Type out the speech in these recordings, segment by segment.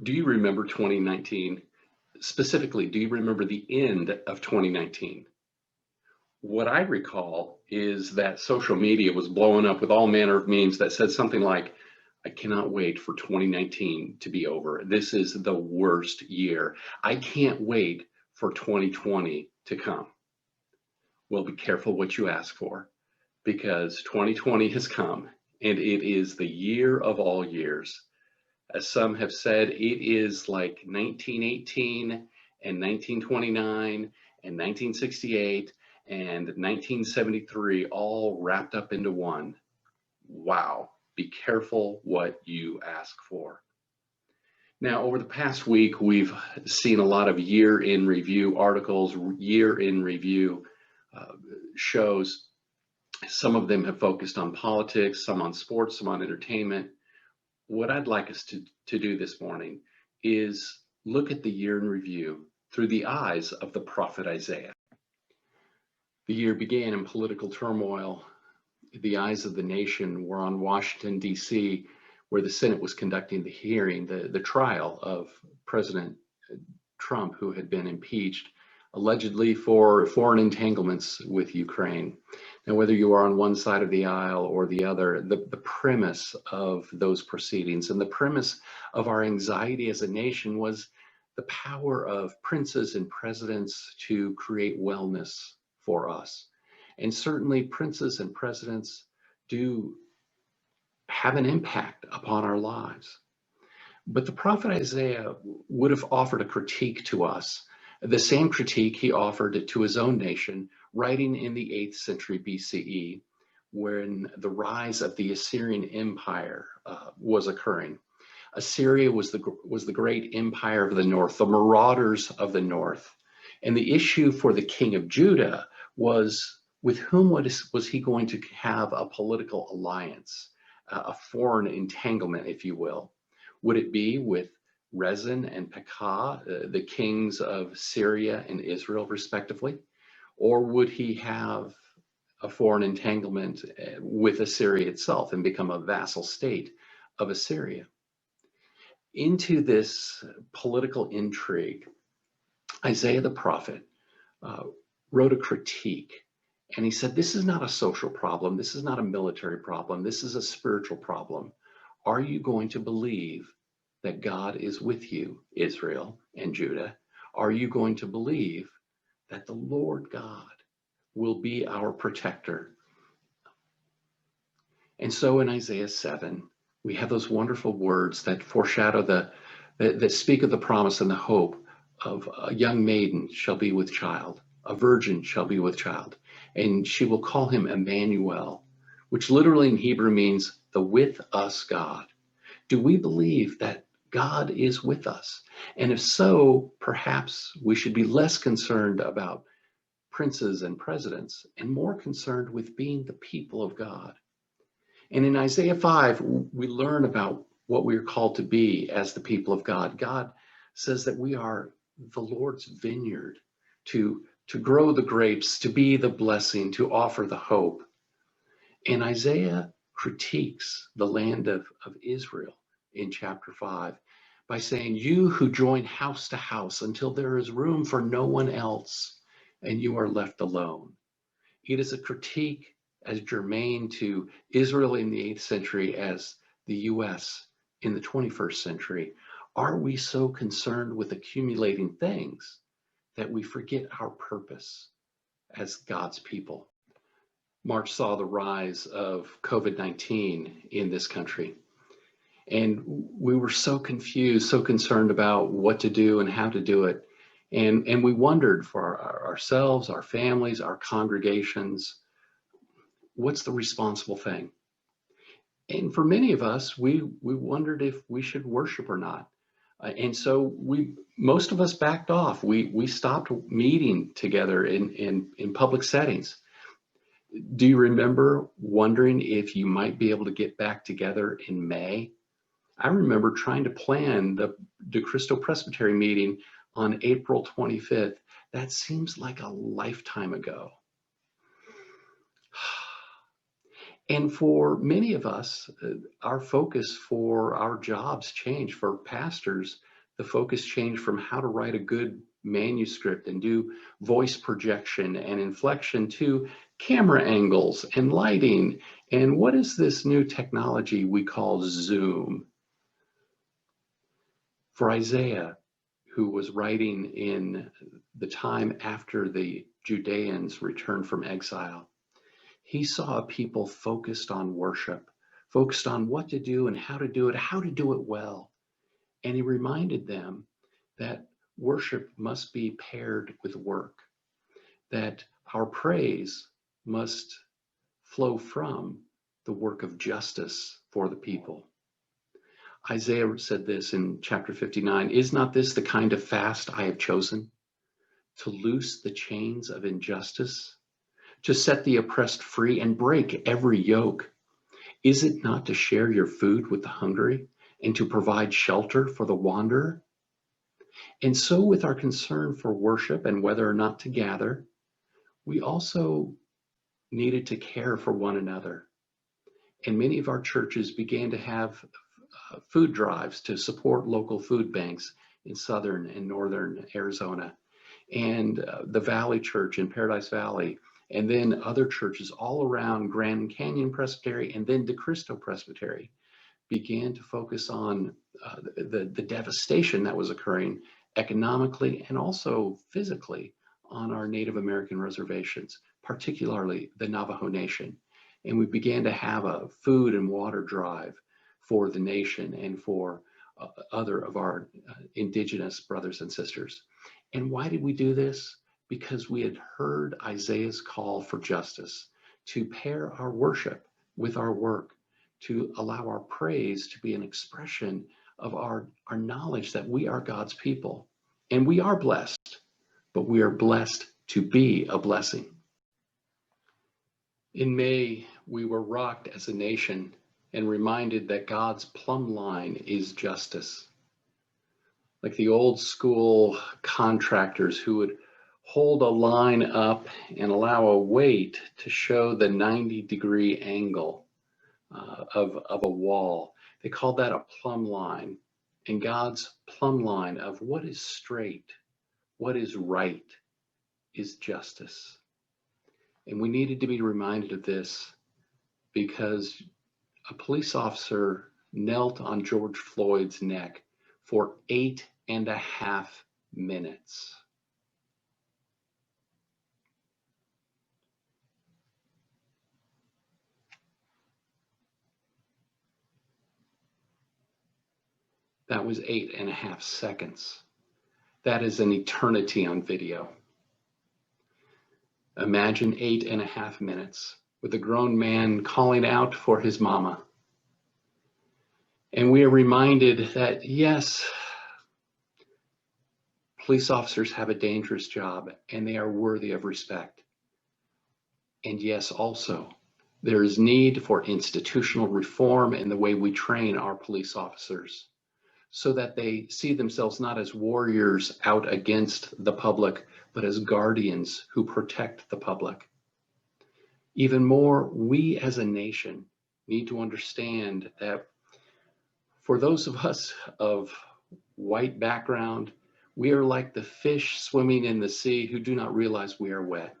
Do you remember 2019? Specifically, do you remember the end of 2019? What I recall is that social media was blowing up with all manner of memes that said something like, I cannot wait for 2019 to be over. This is the worst year. I can't wait for 2020 to come. Well, be careful what you ask for, because 2020 has come and it is the year of all years. As some have said, it is like 1918 and 1929 and 1968 and 1973 all wrapped up into one. Wow, be careful what you ask for. Now, over the past week, we've seen a lot of year in review articles, year in review shows. Some of them have focused on politics, some on sports, some on entertainment. What I'd like us to do this morning is look at the year in review through the eyes of the prophet Isaiah. The year began in political turmoil. The eyes of the nation were on Washington, D.C., where the Senate was conducting the hearing, the trial of President Trump, who had been impeached, allegedly for foreign entanglements with Ukraine. Now, whether you are on one side of the aisle or the other, the premise of those proceedings and the premise of our anxiety as a nation was the power of princes and presidents to create wellness for us. And certainly princes and presidents do have an impact upon our lives. But the prophet Isaiah would have offered a critique to us, the same critique he offered to his own nation, writing in the 8th century BCE, when the rise of the Assyrian Empire was occurring. Assyria was the great empire of the north, the marauders of the north. And the issue for the king of Judah was, with whom was he going to have a political alliance, a foreign entanglement, if you will? Would it be with Rezin and Pekah, the kings of Syria and Israel, respectively? Or would he have a foreign entanglement with Assyria itself and become a vassal state of Assyria? Into this political intrigue, Isaiah the prophet wrote a critique, and he said, this is not a social problem, this is not a military problem, this is a spiritual problem. Are you going to believe that God is with you, Israel and Judah? Are you going to believe that the Lord God will be our protector? And so in Isaiah 7, we have those wonderful words that foreshadow that speak of the promise and the hope of a young maiden shall be with child, a virgin shall be with child, and she will call him Emmanuel, which literally in Hebrew means the with us God. Do we believe that God is with us? And if so, perhaps we should be less concerned about princes and presidents and more concerned with being the people of God. And in Isaiah 5, we learn about what we are called to be as the people of God. God says that we are the Lord's vineyard, to grow the grapes, to be the blessing, to offer the hope. And Isaiah critiques the land of Israel in chapter 5 by saying, you who join house to house until there is room for no one else and you are left alone. It is a critique as germane to Israel in the 8th century as the US in the 21st century. Are we so concerned with accumulating things that we forget our purpose as God's people? March saw the rise of COVID-19 in this country. And we were so confused, so concerned about what to do and how to do it. And we wondered for ourselves, our families, our congregations, what's the responsible thing? And for many of us, we wondered if we should worship or not. And so most of us backed off. We stopped meeting together in public settings. Do you remember wondering if you might be able to get back together in May? I remember trying to plan the De Cristo Presbytery meeting on April 25th. That seems like a lifetime ago. And for many of us, our focus for our jobs changed. For pastors, the focus changed from how to write a good manuscript and do voice projection and inflection to camera angles and lighting. And what is this new technology we call Zoom? For Isaiah, who was writing in the time after the Judeans returned from exile, he saw a people focused on worship, focused on what to do and how to do it well. And he reminded them that worship must be paired with work, that our praise must flow from the work of justice for the people. Isaiah said this in chapter 59, "Is not this the kind of fast I have chosen? To loose the chains of injustice, to set the oppressed free and break every yoke? Is it not to share your food with the hungry and to provide shelter for the wanderer?" And so with our concern for worship and whether or not to gather, we also needed to care for one another. And many of our churches began to have food drives to support local food banks in southern and northern Arizona, and the Valley Church in Paradise Valley, and then other churches all around Grand Canyon Presbytery and then De Cristo Presbytery began to focus on the devastation that was occurring economically and also physically on our Native American reservations, particularly the Navajo Nation. And we began to have a food and water drive for the nation and for other of our indigenous brothers and sisters. And why did we do this? Because we had heard Isaiah's call for justice, to pair our worship with our work, to allow our praise to be an expression of our knowledge that we are God's people. And we are blessed, but we are blessed to be a blessing. In May, we were rocked as a nation and reminded that God's plumb line is justice. Like the old school contractors who would hold a line up and allow a weight to show the 90-degree angle of a wall. They called that a plumb line. And God's plumb line of what is straight, what is right, is justice. And we needed to be reminded of this because a police officer knelt on George Floyd's neck for 8.5 minutes. That was 8.5 seconds. That is an eternity on video. Imagine 8.5 minutes with a grown man calling out for his mama. And we are reminded that, yes, police officers have a dangerous job and they are worthy of respect. And yes, also, there is need for institutional reform in the way we train our police officers so that they see themselves not as warriors out against the public, but as guardians who protect the public. Even more, we as a nation need to understand that for those of us of white background, we are like the fish swimming in the sea who do not realize we are wet.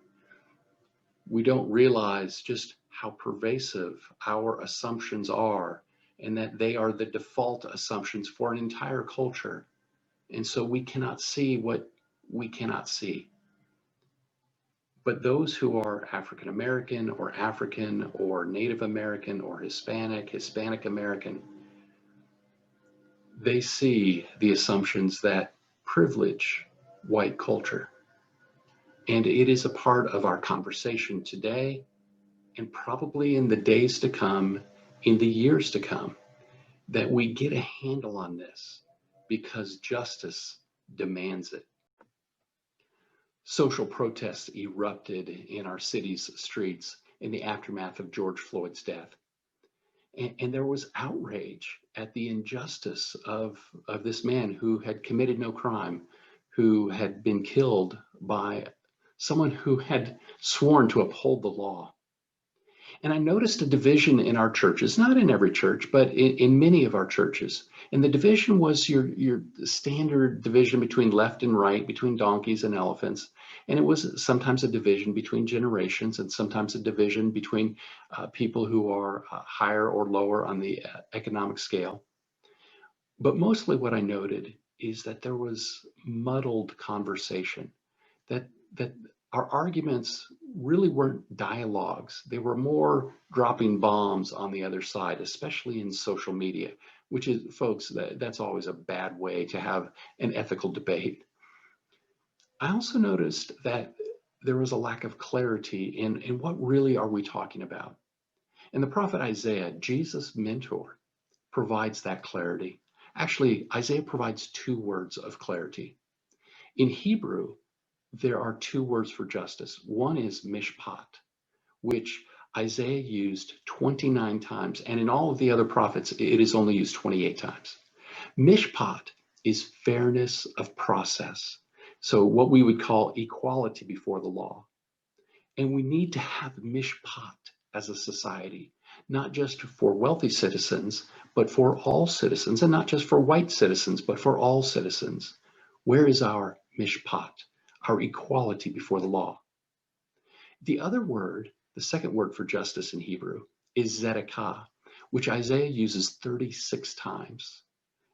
We don't realize just how pervasive our assumptions are and that they are the default assumptions for an entire culture. And so we cannot see what we cannot see. But those who are African American or African or Native American or Hispanic American, they see the assumptions that privilege white culture. And it is a part of our conversation today and probably in the days to come, in the years to come, that we get a handle on this because justice demands it. Social protests erupted in our city's streets in the aftermath of George Floyd's death. And there was outrage at the injustice of this man who had committed no crime, who had been killed by someone who had sworn to uphold the law. And I noticed a division in our churches, not in every church, but in many of our churches. And the division was your standard division between left and right, between donkeys and elephants. And it was sometimes a division between generations, and sometimes a division between people who are higher or lower on the economic scale. But mostly what I noted is that there was muddled conversation, that our arguments really weren't dialogues. They were more dropping bombs on the other side, especially in social media, which is, folks, that's always a bad way to have an ethical debate. I also noticed that there was a lack of clarity in what really are we talking about. And the prophet Isaiah, Jesus' mentor, provides that clarity. Actually, Isaiah provides two words of clarity. In Hebrew, there are two words for justice. One is mishpat, which Isaiah used 29 times, and in all of the other prophets, it is only used 28 times. Mishpat is fairness of process. So what we would call equality before the law. And we need to have mishpat as a society, not just for wealthy citizens, but for all citizens, and not just for white citizens, but for all citizens. Where is our mishpat, our equality before the law? The other word, the second word for justice in Hebrew, is tzedakah, which Isaiah uses 36 times.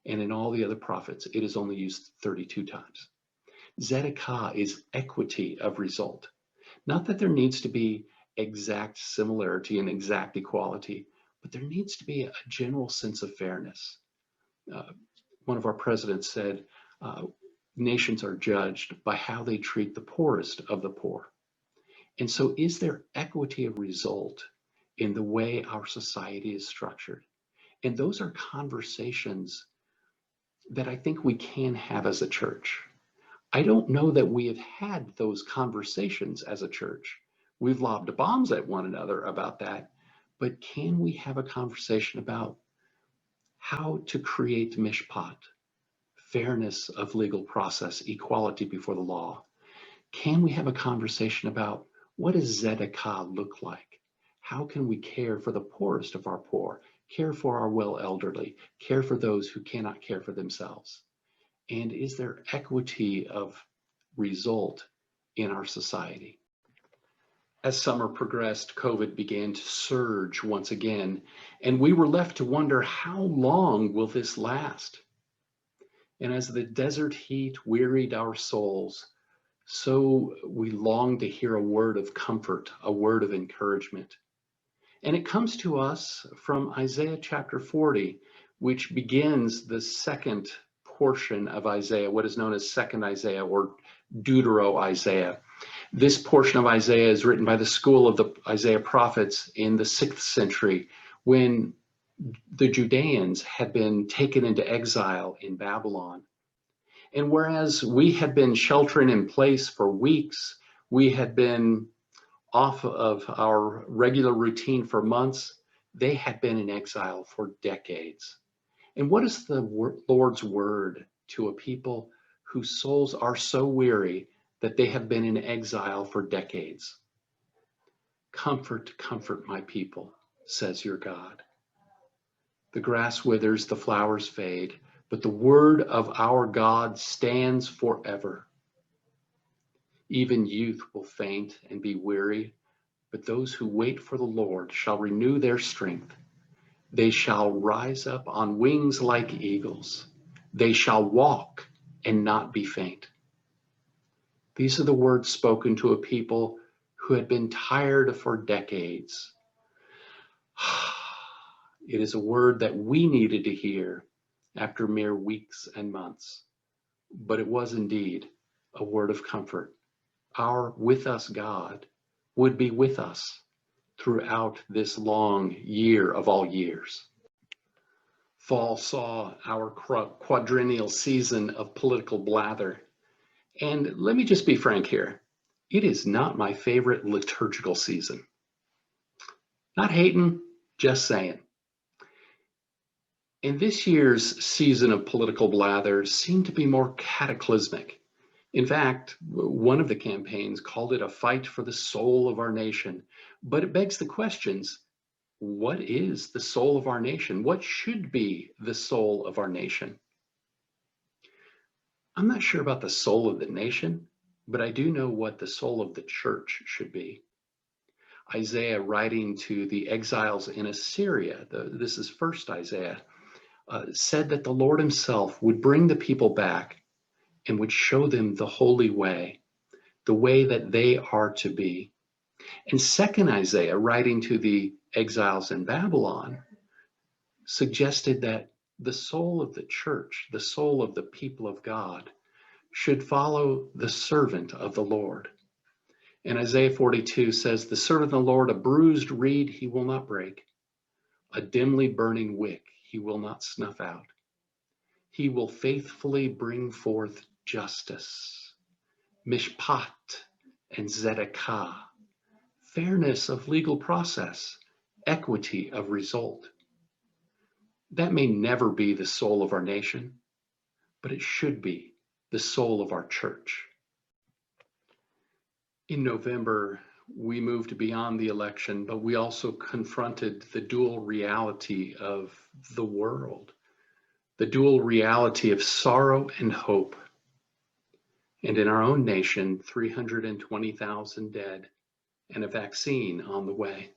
And in all the other prophets, it is only used 32 times. Tzedakah is equity of result. Not that there needs to be exact similarity and exact equality, but there needs to be a general sense of fairness. One of our presidents said, nations are judged by how they treat the poorest of the poor. And so is there equity of result in the way our society is structured? And those are conversations that I think we can have as a church. I don't know that we have had those conversations as a church. We've lobbed bombs at one another about that, but can we have a conversation about how to create mishpat, fairness of legal process, equality before the law? Can we have a conversation about what does tzedakah look like? How can we care for the poorest of our poor, care for our well elderly, care for those who cannot care for themselves? And is there equity of result in our society? As summer progressed, COVID began to surge once again, and we were left to wonder, how long will this last? And as the desert heat wearied our souls, so we longed to hear a word of comfort, a word of encouragement. And it comes to us from Isaiah chapter 40, which begins the second portion of Isaiah, what is known as Second Isaiah or Deutero-Isaiah. This portion of Isaiah is written by the school of the Isaiah prophets in the 6th century, when the Judeans had been taken into exile in Babylon. And whereas we had been sheltering in place for weeks, we had been off of our regular routine for months, they had been in exile for decades. And what is the Lord's word to a people whose souls are so weary that they have been in exile for decades? Comfort, comfort my people, says your God. The grass withers, the flowers fade, but the word of our God stands forever. Even youth will faint and be weary, but those who wait for the Lord shall renew their strength. They shall rise up on wings like eagles. They shall walk and not be faint. These are the words spoken to a people who had been tired for decades. It is a word that we needed to hear after mere weeks and months, but it was indeed a word of comfort. Our with us God would be with us throughout this long year of all years. Fall saw our quadrennial season of political blather. And let me just be frank here. It is not my favorite liturgical season. Not hating, just saying. And this year's season of political blather seemed to be more cataclysmic. In fact, one of the campaigns called it a fight for the soul of our nation. But it begs the questions, what is the soul of our nation? What should be the soul of our nation? I'm not sure about the soul of the nation, but I do know what the soul of the church should be. Isaiah, writing to the exiles in Assyria, this is first Isaiah, said that the Lord himself would bring the people back and would show them the holy way, the way that they are to be. And second Isaiah, writing to the exiles in Babylon, suggested that the soul of the church, the soul of the people of God, should follow the servant of the Lord. And Isaiah 42 says, the servant of the Lord, a bruised reed he will not break, a dimly burning wick he will not snuff out. He will faithfully bring forth justice, mishpat and zedekah, fairness of legal process, equity of result. That may never be the soul of our nation, but it should be the soul of our church. In November, we moved beyond the election, but we also confronted the dual reality of the world, the dual reality of sorrow and hope. And in our own nation, 320,000 dead and a vaccine on the way.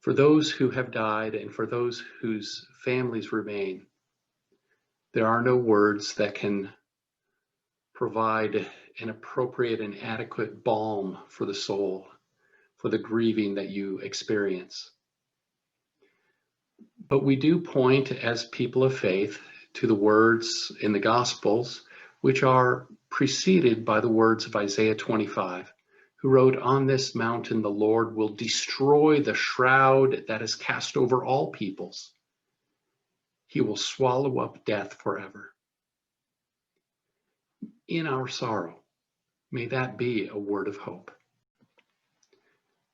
For those who have died and for those whose families remain, there are no words that can provide an appropriate and adequate balm for the soul, for the grieving that you experience. But we do point as people of faith to the words in the Gospels, which are preceded by the words of Isaiah 25, who wrote, on this mountain the Lord will destroy the shroud that is cast over all peoples. He will swallow up death forever. In our sorrow, may that be a word of hope.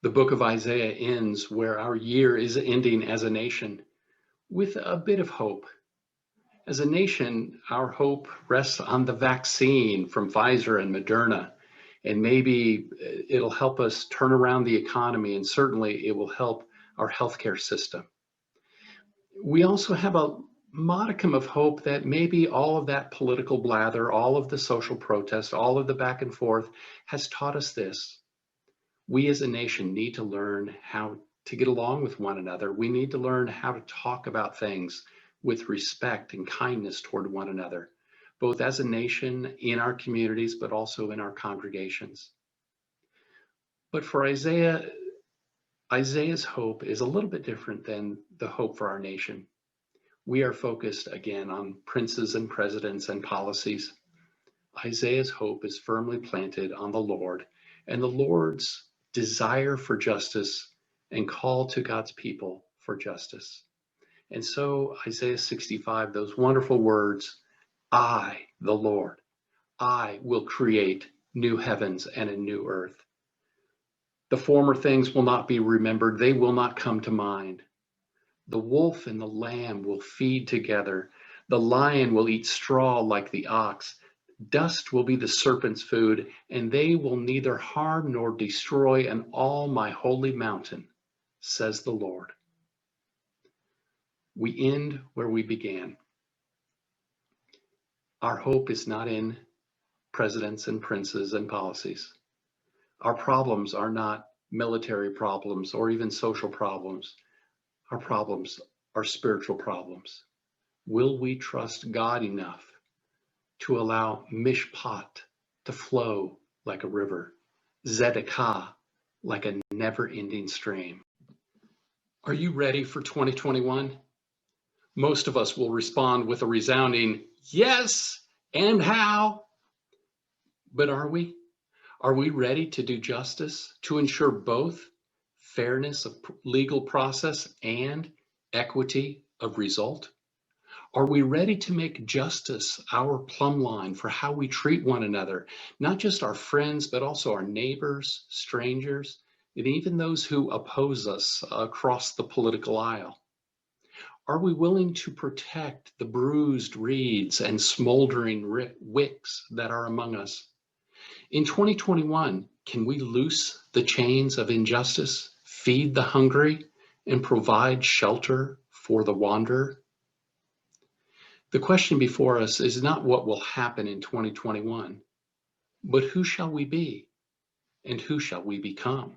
The book of Isaiah ends where our year is ending as a nation with a bit of hope. As a nation, our hope rests on the vaccine from Pfizer and Moderna, and maybe it'll help us turn around the economy, and certainly it will help our healthcare system. We also have a modicum of hope that maybe all of that political blather, all of the social protest, all of the back and forth has taught us this. We as a nation need to learn how to get along with one another. We need to learn how to talk about things with respect and kindness toward one another, both as a nation, in our communities, but also in our congregations. But for Isaiah, Isaiah's hope is a little bit different than the hope for our nation. We are focused again on princes and presidents and policies. Isaiah's hope is firmly planted on the Lord and the Lord's desire for justice and call to God's people for justice. And so Isaiah 65, those wonderful words, I, the Lord, I will create new heavens and a new earth. The former things will not be remembered. They will not come to mind. The wolf and the lamb will feed together. The lion will eat straw like the ox. Dust will be the serpent's food, and they will neither harm nor destroy in all my holy mountain, says the Lord. We end where we began. Our hope is not in presidents and princes and policies. Our problems are not military problems or even social problems. Our problems are spiritual problems. Will we trust God enough to allow mishpat to flow like a river, zedekah like a never-ending stream? Are you ready for 2021? Most of us will respond with a resounding yes, and how? But are we? Are we ready to do justice, to ensure both fairness of legal process and equity of result? Are we ready to make justice our plumb line for how we treat one another, not just our friends, but also our neighbors, strangers, and even those who oppose us across the political aisle? Are we willing to protect the bruised reeds and smoldering wicks that are among us? In 2021, can we loose the chains of injustice, feed the hungry, and provide shelter for the wanderer? The question before us is not what will happen in 2021, but who shall we be and who shall we become?